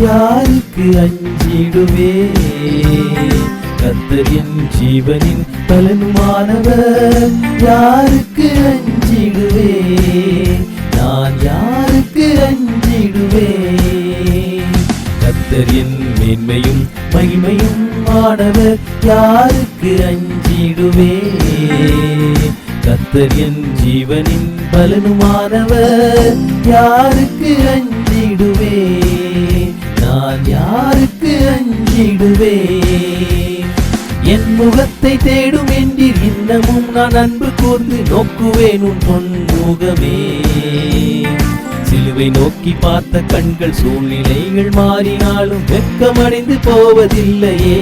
யாருக்கு அஞ்சிடுவே? கர்த்தர் என் ஜீவனின் பலனுமானவர், யாருக்கு அஞ்சிடுவே? நான் யாருக்கு அஞ்சிடுவே? கர்த்தர் என் மேன்மையும் மகிமையும் ஆனவர், யாருக்கு அஞ்சிடுவே? கர்த்தர் என் ஜீவனின் பலனுமானவர், யாருக்கு அஞ்சிடுவே? நான் யாருக்கு அஞ்சிடுவே? என் முகத்தை தேடும் என்றீர், இன்னமும் நான் அன்பு கூர்ந்து நோக்குவேன் உன் பொன்முகமே. சிலுவை நோக்கி பார்த்த கண்கள் சூழ்நிலைகள் மாறினாலும் வெட்கமடைந்து போவதில்லையே.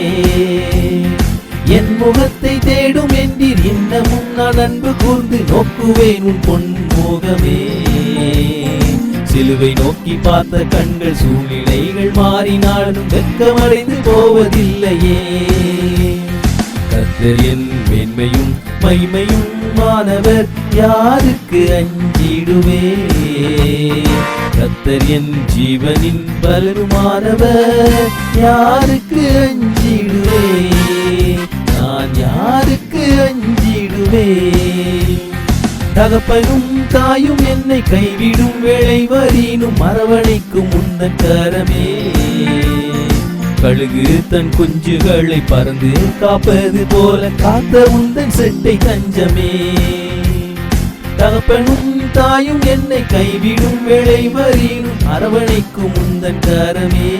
என் முகத்தை தேடும் என்றீர், இன்னமும் நான் அன்பு கூர்ந்து நோக்குவேன் உன் பொன்முகமே. சிலுவை நோக்கி பார்த்த கண்கள் சூழ்நிலைகள் மாறினாலும் வெட்கமடைந்து போவதில்லையே. கர்த்தர் என் மேன்மையும் மகிமையும் ஆனவர், யாருக்கு அஞ்சிடுவே? கர்த்தர் என் ஜீவனின் பலனுமானவர், யாருக்கு அஞ்சிடுவே? நான் யாருக்கு அஞ்சிடுவே? தகப்பனும் தாயும் என்னை கைவிடும் வேளை வரினும் அரவணைக்கும் உந்தன் கரமே. கழுகு தன் குஞ்சுகளை பறந்து காப்பது போல காத்த உந்தன் செட்டை தஞ்சமே. தகப்பனும் தாயும் என்னை கைவிடும் வேளை வரினும் அரவணைக்கும் உந்தன் கரமே.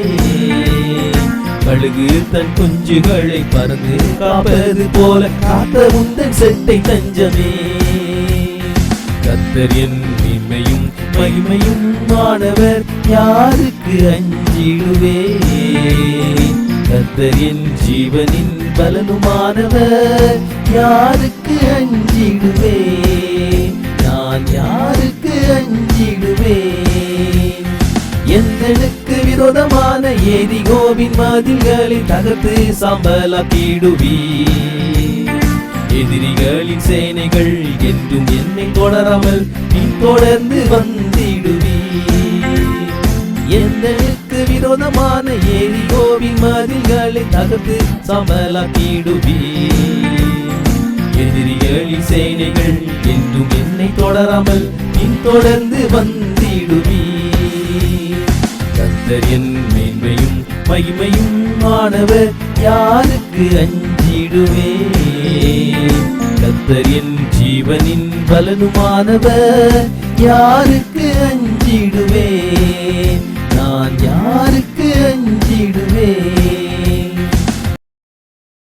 கழுகு தன் குஞ்சுகளை பறந்து காப்பது போல காத்த உந்தன் செட்டை தஞ்சமே. கர்த்தர் என் மேன்மையும் மகிமையும் ஆனவர், யாருக்கு அஞ்சிடுவே? கர்த்தர் என் ஜீவனின் பலனுமானவர், யாருக்கு அஞ்சிடுவே? நான் யாருக்கு அஞ்சிடுவே? எந்தனுக்கு விரோதமான எரிகோவின் மதில்களை தகர்த்து சாம்பலாக்கிடுவே. எதிரிகளின் சேனைகள் என்றும் என்னை தொடராமல் நீ தொடர்ந்து வந்திடுவே. எந்தனுக்கு விரோதமான எரிகோவின் மதில்களை தகர்த்து சாம்பலாக்கிடுவே. எதிரிகளின் சேனைகள் என்றும் என்னை தொடராமல் நீ தொடர்ந்து வந்திடுவே. கர்த்தர் என் மேன்மையும் மகிமையும் ஆனவர், யாருக்கு அஞ்சிடுவே? கர்த்தர் என் ஜீவனின் பலனுமானவர், யாருக்கு அஞ்சிடுவே? நான் யாருக்கு அஞ்சிடுவே?